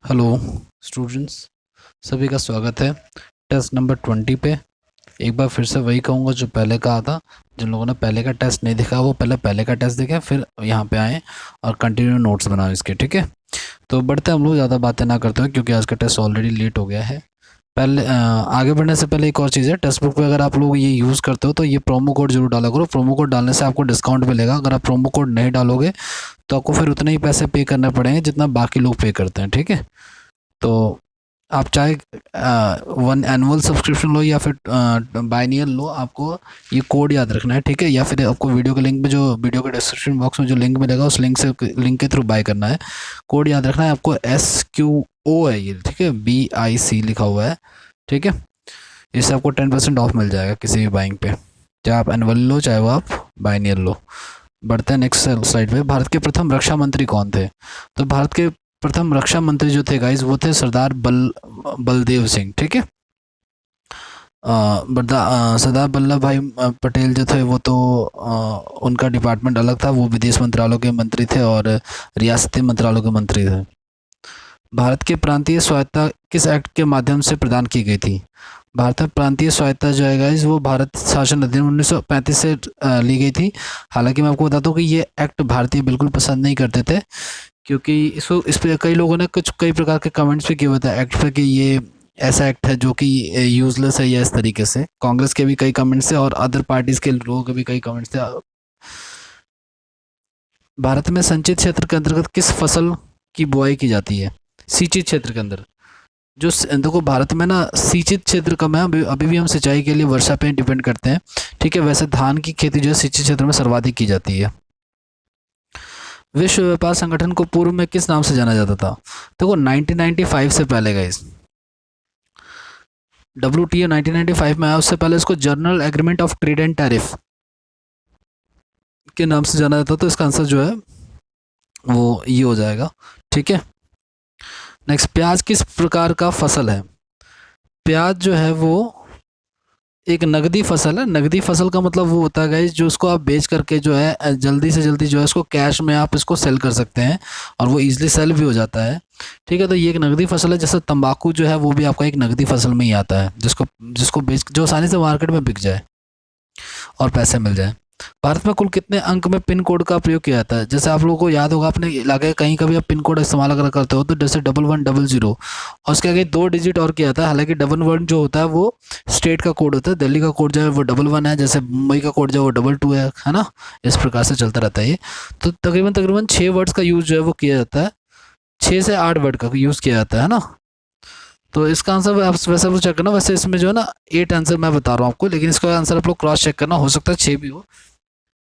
Hello students, सभी का स्वागत है टेस्ट नंबर 20 पे। एक बार फिर से वही कहूँगा जो पहले कहा था। जिन लोगों ने पहले का टेस्ट नहीं देखा वो पहले का टेस्ट देखें, फिर यहाँ पे आएँ और कंटिन्यू नोट्स बनाओ इसके, ठीक है। तो बढ़ते हम लोग, ज़्यादा बातें ना करते हुए, क्योंकि आज का टेस्ट ऑलरेडी लेट हो गया है। पहले आगे बढ़ने से पहले एक और चीज़ है, टेक्स्ट बुक पे अगर आप लोग ये यूज़ करते हो तो ये प्रोमो कोड जरूर डाला करो। प्रोमो कोड डालने से आपको डिस्काउंट मिलेगा। अगर आप प्रोमो कोड नहीं डालोगे तो आपको फिर उतने ही पैसे पे करने पड़ेंगे जितना बाकी लोग पे करते हैं, ठीक है। तो आप चाहे वन एनुअल सब्सक्रिप्शन लो या फिर बाइनियल लो, आपको ये कोड याद रखना है, ठीक है। या फिर आपको वीडियो के लिंक में, जो वीडियो के डिस्क्रिप्शन बॉक्स में जो लिंक मिलेगा, उस लिंक के थ्रू बाय करना है। कोड याद रखना है आपको, SQO है ये, ठीक है, BIC लिखा हुआ है, ठीक है। इससे आपको 10% ऑफ मिल जाएगा किसी भी बाइंग पे, चाहे आप एनुअल लो चाहे वो आप बाइनियल लो। बढ़ते हैं नेक्स्ट स्लाइड पे। भारत के प्रथम रक्षा मंत्री कौन थे? तो भारत के प्रथम रक्षा मंत्री जो थे गाइज, वो थे सरदार बलदेव सिंह, ठीक है। सरदार वल्लभ भाई पटेल जो थे वो तो उनका डिपार्टमेंट अलग था, वो विदेश मंत्रालय के मंत्री थे और रियासती मंत्रालय के मंत्री थे। भारत के प्रांतीय स्वायत्ता किस एक्ट के माध्यम से प्रदान की गई थी? भारत में प्रांतीय स्वायत्ता जो है गाइज, वो भारत शासन अधिनियम 1935 से ली गई थी। हालांकि मैं आपको बताता हूँ कि ये एक्ट भारतीय बिल्कुल पसंद नहीं करते थे, क्योंकि इसको इस पे कई लोगों ने कई प्रकार के कमेंट्स भी किए हुए थे एक्ट पे कि ये ऐसा एक्ट है जो कि यूजलेस है, या इस तरीके से। कांग्रेस के भी कई कमेंट्स थे और अदर पार्टीज के लोगों के भी कई कमेंट्स थे। भारत में संचित क्षेत्र के अंतर्गत किस फसल की बुआई की जाती है? सिंचित क्षेत्र के अंदर देखो, भारत में ना सिंचित क्षेत्र कम है, अभी भी हम सिंचाई के लिए वर्षा पे डिपेंड करते हैं, ठीक है। वैसे धान की खेती जो है सिंचित क्षेत्र में सर्वाधिक की जाती है। विश्व व्यापार संगठन को पूर्व में किस नाम से जाना जाता था? देखो 1995 से पहले गाइस, WTO 1995 में आया, उससे पहले इसको journal agreement of trade and tariff के नाम से जाना जाता था। तो इसका आंसर जो है वो ये हो जाएगा, ठीक है। नेक्स्ट, प्याज किस प्रकार का फसल है? प्याज जो है वो एक नगदी फसल है। नगदी फसल का मतलब वो होता है गाइस, जो उसको आप बेच करके जो है जल्दी से जल्दी जो है उसको कैश में आप इसको सेल कर सकते हैं, और वो इजीली सेल भी हो जाता है, ठीक है। तो ये एक नगदी फसल है। जैसे तंबाकू जो है वो भी आपका एक नगदी फसल में ही आता है, जिसको जिसको बेच जो आसानी से मार्केट में बिक जाए और पैसे मिल जाए। भारत में कुल कितने अंक में पिन कोड का प्रयोग किया जाता है? जैसे आप लोगों को याद होगा, अपने इलाके कहीं कभी आप पिन कोड इस्तेमाल अगर करते हो तो जैसे 1100, और उसके आगे 2 डिजिट और किया जाता है। हालांकि 11 जो होता है वो स्टेट का कोड होता है, दिल्ली का कोड जो है वो 11 है, जैसे मुंबई का कोड जो है वो 22 है ना। इस प्रकार से चलता रहता है ये। तो तकरीबन तकरीबन 6 वर्ड्स का यूज़ जो है वो किया जाता है, 6 से 8 वर्ड का यूज़ किया जाता है ना। तो इसका आंसर आप वैसे वो चेक करना। वैसे इसमें जो है ना 8 आंसर मैं बता रहा हूँ आपको, लेकिन इसका आंसर आप लोग क्रॉस चेक करना, हो सकता है 6 भी हो।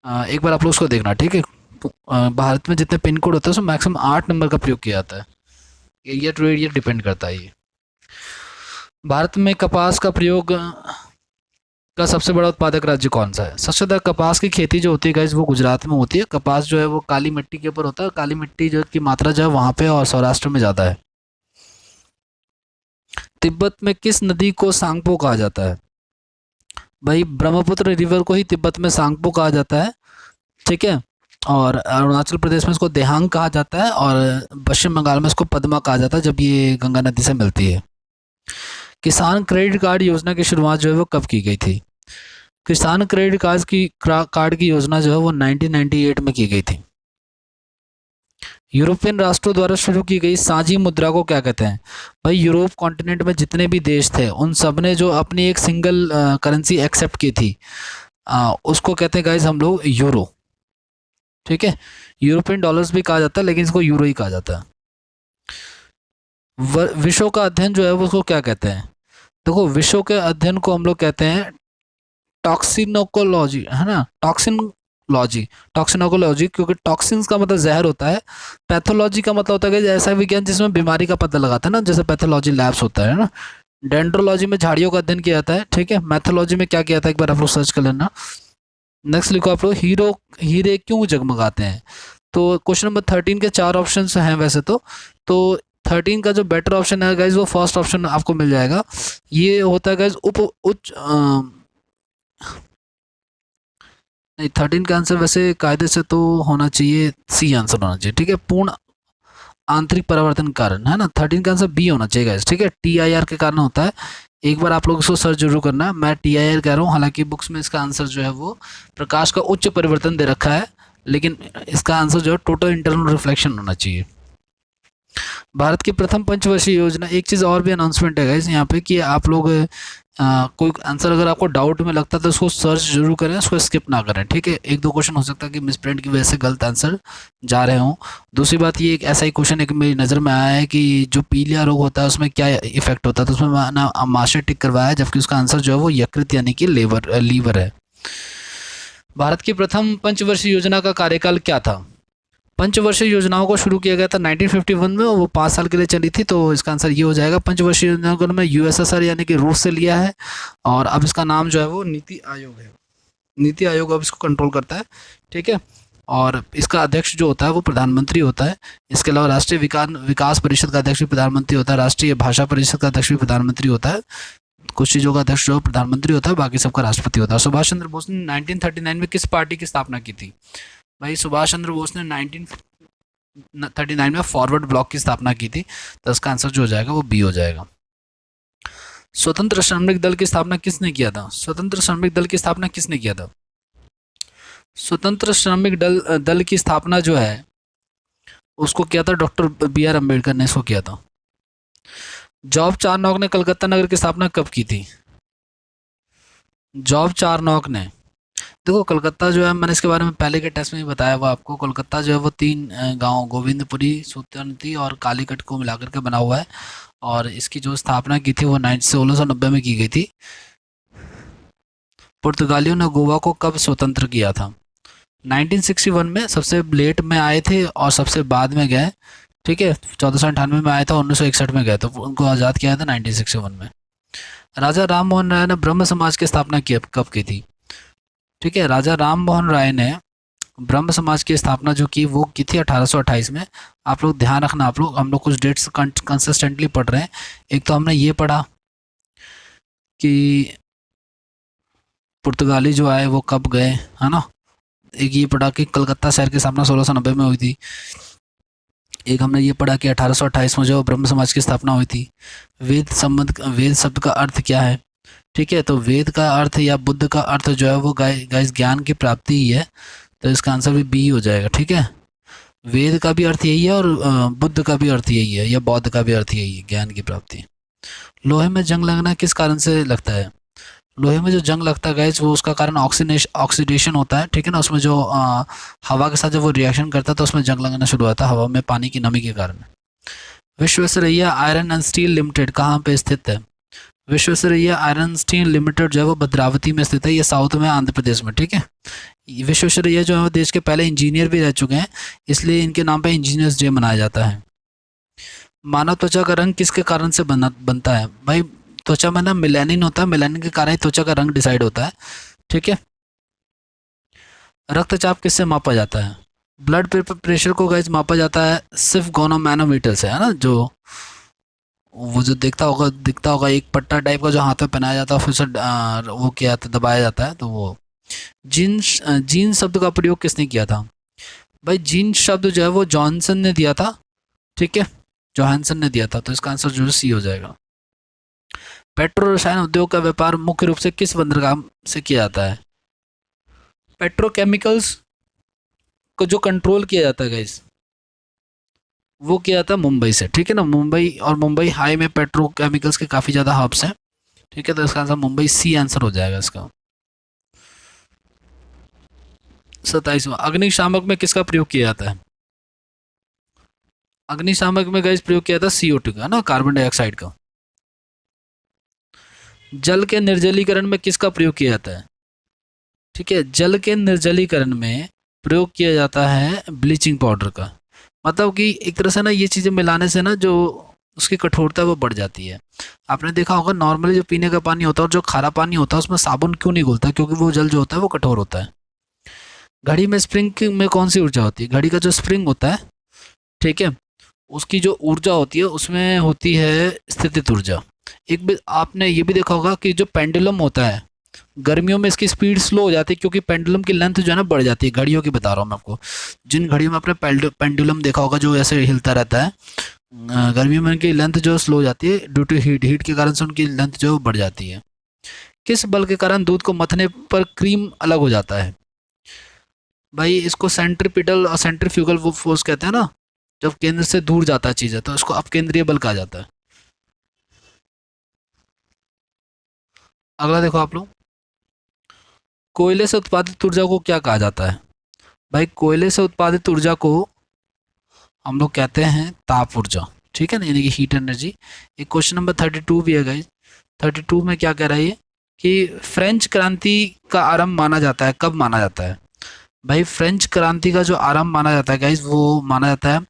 एक बार आप लोग उसको देखना, ठीक है। तो, भारत में जितने पिन कोड होते हैं उसमें मैक्सिमम 8 नंबर का प्रयोग किया जाता है। एरिया टू एरिया डिपेंड करता है ये। भारत में कपास का प्रयोग का सबसे बड़ा उत्पादक राज्य कौन सा है? सबसे ज़्यादा कपास की खेती जो होती है गाइस वो गुजरात में होती है। कपास जो है वो काली मिट्टी के ऊपर होता है, काली मिट्टी जो की मात्रा जो है वहाँ पे और सौराष्ट्र में ज़्यादा है। तिब्बत में किस नदी को सांगपो कहा जाता है? भाई ब्रह्मपुत्र रिवर को ही तिब्बत में सांगपो कहा जाता है, ठीक है। और अरुणाचल प्रदेश में इसको देहांग कहा जाता है, और पश्चिम बंगाल में इसको पद्मा कहा जाता है जब ये गंगा नदी से मिलती है। किसान क्रेडिट कार्ड योजना की शुरुआत जो है वो कब की गई थी? किसान क्रेडिट कार्ड की योजना जो है वो 1998 में की गई थी। यूरोपियन राष्ट्रों द्वारा शुरू की गई साझी मुद्रा को क्या कहते हैं? भाई यूरोप कॉन्टिनेंट में जितने भी देश थे उन सब ने जो अपनी एक सिंगल करेंसी एक्सेप्ट की थी, उसको कहते हैं गाइज हम लोग यूरो, ठीक है। यूरोपियन डॉलर्स भी कहा जाता है, लेकिन इसको यूरो ही कहा जाता है। विश्व का अध्ययन जो है वो उसको क्या कहते हैं? देखो, विश्व के अध्ययन को हम लोग कहते हैं टॉक्सिनोकोलॉजी, है ना, टॉक्सिनोकोलॉजी, क्योंकि टॉक्सिन्स का मतलब जहर होता है। पैथोलॉजी का मतलब होता है कि ऐसा विज्ञान जिसमें बीमारी का पता लगाता है ना, जैसे पैथोलॉजी लैब्स होता है ना। डेंड्रोलॉजी में झाड़ियों का अध्ययन किया जाता है, ठीक है। मैथोलॉजी में क्या किया जाता है, एक बार आप लोग सर्च कर लेना। नेक्स्ट लिखो आप लोग, हीरे क्यों जगमगाते हैं? तो क्वेश्चन नंबर 13 के 4 ऑप्शन हैं वैसे तो 13 का जो बेटर ऑप्शन है गाइज वो फर्स्ट ऑप्शन आपको मिल जाएगा। ये होता है गाइज उप उच्च नहीं, 13 का आंसर वैसे कायदे से तो होना चाहिए, सी आंसर होना चाहिए, ठीक है। पूर्ण आंतरिक परावर्तन के कारण, है ना। 13 का आंसर बी होना चाहिए गाइस, ठीक है। TIR के कारण होता है, एक बार आप लोग इसको सर्च जरूर करना है। मैं TIR कह रहा हूँ, हालांकि बुक्स में इसका आंसर जो है वो प्रकाश का उच्च परिवर्तन दे रखा है, लेकिन इसका आंसर जो है टोटल इंटरनल रिफ्लेक्शन होना चाहिए। भारत की प्रथम पंचवर्षीय योजना, एक चीज़ और भी अनाउंसमेंट है गाइस यहाँ पे कि आप लोग कोई आंसर अगर आपको डाउट में लगता है तो उसको सर्च जरूर करें, उसको स्किप ना करें, ठीक है। एक दो क्वेश्चन हो सकता है कि मिस प्रिंट की वजह से गलत आंसर जा रहे हों। दूसरी बात ये, एक ऐसा ही क्वेश्चन एक मेरी नज़र में आया है कि जो पीलिया रोग होता है उसमें क्या इफेक्ट होता है, तो उसमें मैंने आमाशय टिक करवाया है, जबकि उसका आंसर जो है वो यकृत यानी कि लीवर है। भारत की प्रथम पंचवर्षीय योजना का कार्यकाल क्या था? पंचवर्षीय योजनाओं को शुरू किया गया था 1951 में, और वो 5 साल के लिए चली थी, तो इसका आंसर ये हो जाएगा। पंचवर्षीय योजना को उन्होंने USSR यानी कि रूस से लिया है, और अब इसका नाम जो है वो नीति आयोग है। नीति आयोग अब इसको कंट्रोल करता है, ठीक है। और इसका अध्यक्ष जो होता है वो प्रधानमंत्री होता है। इसके अलावा राष्ट्रीय विकास परिषद का अध्यक्ष भी प्रधानमंत्री होता है, राष्ट्रीय भाषा परिषद का अध्यक्ष भी प्रधानमंत्री होता है। कुछ चीज़ों का अध्यक्ष जो प्रधानमंत्री होता है, बाकी सबका राष्ट्रपति होता है। सुभाष चंद्र बोस ने 1939 में किस पार्टी की स्थापना की थी? भाई सुभाष चंद्र बोस ने 1939 में फॉरवर्ड ब्लॉक की स्थापना की थी, तो इसका आंसर जो हो जाएगा वो बी हो जाएगा। स्वतंत्र श्रमिक दल की स्थापना किसने किया था? स्वतंत्र श्रमिक दल की स्थापना किसने किया था? स्वतंत्र श्रमिक दल की स्थापना जो है उसको किया था डॉक्टर BR अम्बेडकर ने, इसको किया था। जॉब चारनॉक ने कलकत्ता नगर की स्थापना कब की थी? जॉब चारनॉक ने, देखो कलकत्ता जो है, मैंने इसके बारे में पहले के टेस्ट में ही बताया हुआ आपको। कोलकाता जो है वो 3 गांव गोविंदपुरी, सूत्यानती और कालीकट को मिलाकर के बना हुआ है, और इसकी जो स्थापना की थी वो 1690 में की गई थी। पुर्तगालियों ने गोवा को कब स्वतंत्र किया था? 1961 में, सबसे लेट में आए थे और सबसे बाद में गए, ठीक है। 1498 में आया था, 1961 में गए, तो उनको आज़ाद किया था 1961 में। राजा राम मोहन राय ने ब्रह्म समाज की स्थापना कब की थी? ठीक है, राजा राम मोहन राय ने ब्रह्म समाज की स्थापना जो की वो की थी 1828 में। आप लोग ध्यान रखना, हम लोग कुछ डेट्स कंसिस्टेंटली पढ़ रहे हैं। एक तो हमने ये पढ़ा कि पुर्तगाली जो आए वो कब गए, है ना। एक ये पढ़ा कि कलकत्ता शहर की स्थापना 1690 में हुई थी। एक हमने ये पढ़ा कि 1828 में जो ब्रह्म समाज की स्थापना हुई थी। वेद शब्द का अर्थ क्या है? ठीक है, तो वेद का अर्थ या बुद्ध का अर्थ जो है वो गाइस ज्ञान की प्राप्ति ही है, तो इसका आंसर भी बी हो जाएगा, ठीक है। वेद का भी अर्थ यही है और बुद्ध का भी अर्थ यही है, या बौद्ध का भी अर्थ यही है, ज्ञान की प्राप्ति। लोहे में जंग लगना किस कारण से लगता है? लोहे में जो जंग लगता है गाइस वो उसका कारण ऑक्सीडेशन होता है, ठीक है ना। उसमें जो हवा के साथ जब वो रिएक्शन करता है तो उसमें जंग लगना शुरू होता है, हवा में पानी की नमी के कारण। Visvesvaraya iron and steel limited कहाँ पे स्थित है? विश्वेश्वरैया आयरन स्टील लिमिटेड जो है वो भद्रावती में स्थित है, ये साउथ में आंध्र प्रदेश में, ठीक है। विश्वेश्वरैया जो है देश के पहले इंजीनियर भी रह चुके हैं, इसलिए इनके नाम पे इंजीनियर्स डे मनाया जाता है। मानव त्वचा का रंग किसके कारण से बनता है? भाई त्वचा में ना मेलानिन होता है, मेलानिन के कारण ही त्वचा का रंग डिसाइड होता है, ठीक है। रक्तचाप किससे मापा जाता है? ब्लड प्रेशर को गाइस मापा जाता है सिर्फ गोनोमैनोमीटर से, है ना। जो वो जो दिखता होगा एक पट्टा टाइप का जो हाथ में पहनाया जाता है, फिर से वो किया जाता, दबाया जाता है, तो वो जीन शब्द का प्रयोग किसने किया था? भाई जीन शब्द जो है वो जॉनसन ने दिया था, ठीक है, जोहानसन ने दिया था, तो इसका आंसर जो सी हो जाएगा। पेट्रो रसायन उद्योग का व्यापार मुख्य रूप से किस बंदरगाह से किया जाता है? पेट्रोकेमिकल्स को जो कंट्रोल किया जाता है गाइस वो किया जाता है मुंबई से, ठीक है ना। मुंबई और मुंबई हाई में पेट्रोकेमिकल्स के काफ़ी ज़्यादा हब्स हैं, ठीक है, तो इसका आंसर मुंबई सी आंसर हो जाएगा इसका। 27वां, अग्निशामक में किसका प्रयोग किया जाता है? अग्निशामक में गाइस प्रयोग किया जाता है CO2 का, ना, कार्बन डाइऑक्साइड का। जल के निर्जलीकरण में किसका प्रयोग किया जाता है? ठीक है, जल के निर्जलीकरण में प्रयोग किया जाता है ब्लीचिंग पाउडर का। मतलब कि एक तरह से ना ये चीज़ें मिलाने से ना जो उसकी कठोरता है वो बढ़ जाती है। आपने देखा होगा नॉर्मली जो पीने का पानी होता है और जो खारा पानी होता है उसमें साबुन क्यों नहीं घुलता? क्योंकि वो जल जो होता है वो कठोर होता है। घड़ी में स्प्रिंग में कौन सी ऊर्जा होती है? घड़ी का जो स्प्रिंग होता है, ठीक है, उसकी जो ऊर्जा होती है उसमें होती है स्थितिज ऊर्जा। एक भी आपने ये भी देखा होगा कि जो पेंडुलम होता है गर्मियों में इसकी स्पीड स्लो हो जाती है क्योंकि पेंडुलम की लेंथ जो है ना बढ़ जाती है। घड़ियों की बता रहा हूँ मैं आपको, जिन घड़ियों में आपने पेंडुलम देखा होगा जो ऐसे हिलता रहता है, गर्मियों में उनकी लेंथ जो स्लो हो जाती है ड्यू टू हीट, हीट के कारण से उनकी लेंथ जो बढ़ जाती है। किस बल के कारण दूध को मथने पर क्रीम अलग हो जाता है? भाई इसको सेंट्रीपिटल और सेंट्रीफ्यूगल वो फोर्स कहते हैं ना, जब केंद्र से दूर जाता है चीज़ है तो इसको अपकेंद्रीय बल कहा जाता है। अगला देखो आप लोग, कोयले से उत्पादित ऊर्जा को क्या कहा जाता है? भाई कोयले से उत्पादित ऊर्जा को हम लोग कहते हैं ताप ऊर्जा, ठीक है ना, यानी कि हीट एनर्जी। एक क्वेश्चन नंबर 32 भी है गाइस। 32 में क्या कह रहा है ये कि फ्रेंच क्रांति का आरंभ माना जाता है, कब माना जाता है? भाई फ्रेंच क्रांति का जो आरंभ माना जाता है गाइस वो माना जाता है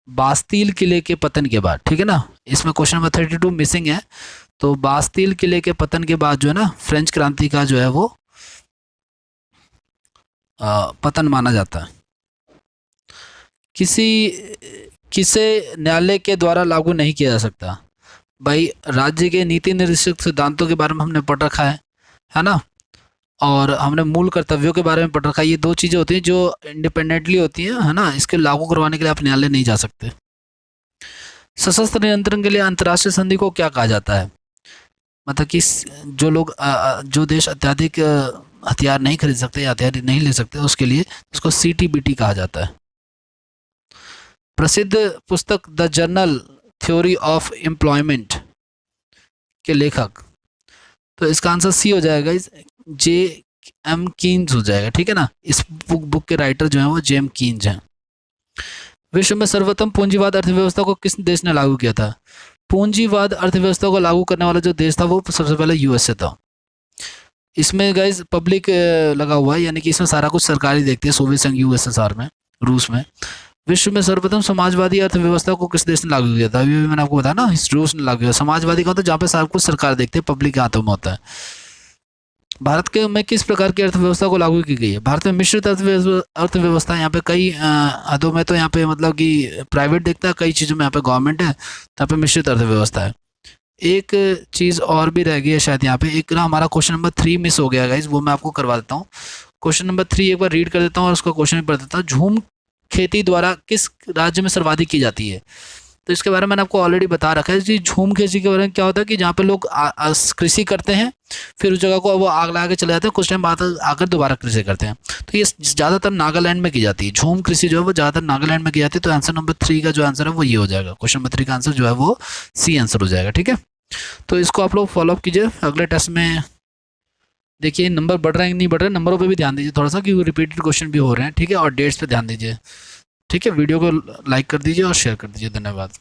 बास्तील किले के पतन के बाद, ठीक है ना। इसमें क्वेश्चन नंबर 32 मिसिंग है, तो बास्तील किले के पतन के बाद जो है ना फ्रेंच क्रांति का जो है वो पतन माना जाता है। किसी किसे न्यायालय के द्वारा लागू नहीं किया जा सकता? भाई राज्य के नीति निर्देशक सिद्धांतों के बारे में हमने पढ़ रखा है ना, और हमने मूल कर्तव्यों के बारे में पढ़ रखा है। ये दो चीज़ें होती हैं जो इंडिपेंडेंटली होती हैं, है ना, इसके लागू करवाने के लिए आप न्यायालय नहीं जा सकते। सशस्त्र नियंत्रण के लिए अंतर्राष्ट्रीय संधि को क्या कहा जाता है? मतलब कि जो लोग जो देश अत्याधिक हथियार नहीं खरीद सकते या हथियार नहीं ले सकते उसके लिए उसको CTBT कहा जाता है। प्रसिद्ध पुस्तक the journal theory of employment के लेखक, तो इसका आंसर सी हो जाएगा, J.M. कीन्स हो जाएगा, ठीक है ना। इस बुक के राइटर जो हैं वो J.M. कीन्स हैं। विश्व में सर्वोत्तम पूंजीवाद अर्थव्यवस्था को किस देश ने लागू किया था? पूंजीवाद अर्थव्यवस्था को लागू करने वाला जो देश था वो सबसे पहले USA था। इसमें गाइज पब्लिक लगा हुआ है, यानी कि इसमें सारा कुछ सरकारी देखती है, सोवियत संघ, USSR में, रूस में। विश्व में सर्वप्रथम समाजवादी अर्थव्यवस्था को किस देश ने लागू किया था? अभी भी मैंने आपको बताया ना, रूस ने लागू किया। समाजवादी का होता है जहाँ पे सारा कुछ सरकार देखते हैं, पब्लिक के हाथों में होता है। भारत के में किस प्रकार की अर्थव्यवस्था को लागू की गई है? भारत में मिश्रित अर्थव्यवस्था, यहाँ पे कई हदों में तो यहाँ पे मतलब कि प्राइवेट देखता है, कई चीज़ों में यहाँ पे गवर्नमेंट है, तो यहाँ पे मिश्रित अर्थव्यवस्था है। एक चीज़ और भी रह गई है शायद यहाँ पे, एक ना हमारा क्वेश्चन नंबर 3 मिस हो गया गाइज, वो मैं आपको करवा देता हूँ। क्वेश्चन नंबर 3 एक बार रीड कर देता हूँ और उसका क्वेश्चन भी पढ़ देता हूँ। झूम खेती द्वारा किस राज्य में सर्वाधिक की जाती है? तो इसके बारे में मैंने आपको ऑलरेडी बता रखा है जी। झूम खेती के बारे में क्या होता है कि जहाँ पे लोग कृषि करते हैं, फिर उस जगह को वो आग लगा के चले जाते हैं, कुछ टाइम बाद आकर दोबारा कृषि करते हैं। तो ये ज़्यादातर नागालैंड में की जाती है, झूम कृषि जो है वो ज़्यादातर नागालैंड में की जाती है। तो आंसर नंबर 3 का जो आंसर है वो ये हो जाएगा, क्वेश्चन नंबर 3 का आंसर जो है वो C आंसर हो जाएगा, ठीक है। तो इसको आप लोग फॉलोअप कीजिए अगले टेस्ट में। देखिए नंबर बढ़ रहे हैं कि नहीं बढ़ रहे, नंबरों पे भी ध्यान दीजिए थोड़ा सा, क्योंकि रिपीटेड क्वेश्चन भी हो रहे हैं, ठीक है। और डेट्स पे ध्यान दीजिए, ठीक है। वीडियो को लाइक कर दीजिए और शेयर कर दीजिए। धन्यवाद।